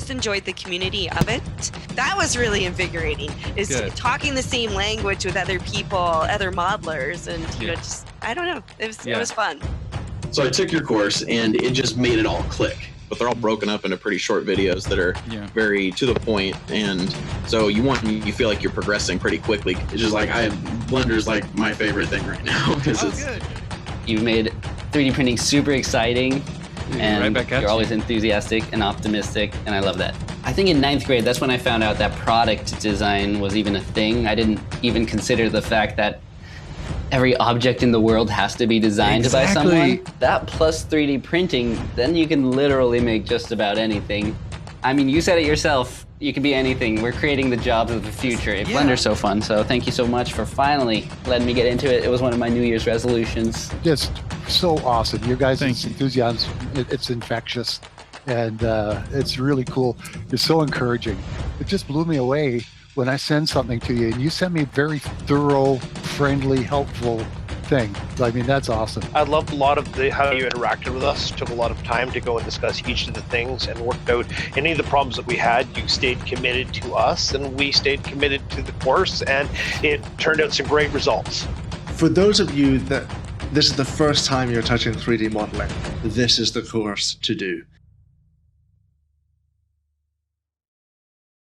just enjoyed the community of it. That was really invigorating, is talking the same language with other people, other modelers, and you know, just, I don't know, it was fun. So I took your course and it just made it all click. But they're all broken up into pretty short videos that are very to the point, and so you feel like you're progressing pretty quickly. It's just like Blender's like my favorite thing right now because You made 3D printing super exciting, and you're always enthusiastic and optimistic, and I love that. I think in 9th grade, that's when I found out that product design was even a thing. I didn't even consider the fact that every object in the world has to be designed by someone. That plus 3D printing, then you can literally make just about anything. I mean, you said it yourself, you can be anything. We're creating the jobs of the future. Blender's so fun, so thank you so much for finally letting me get into it. It was one of my New Year's resolutions. It's so awesome. Your guys' enthusiasm, it's infectious, and it's really cool. You're so encouraging. It just blew me away when I send something to you, and you send me a very thorough, friendly, helpful thing. I mean, that's awesome. I loved a lot of how you interacted with us. Took a lot of time to go and discuss each of the things and worked out any of the problems that we had. You stayed committed to us, and we stayed committed to the course, and it turned out some great results. For those of you that this is the first time you're touching 3D modeling, this is the course to do.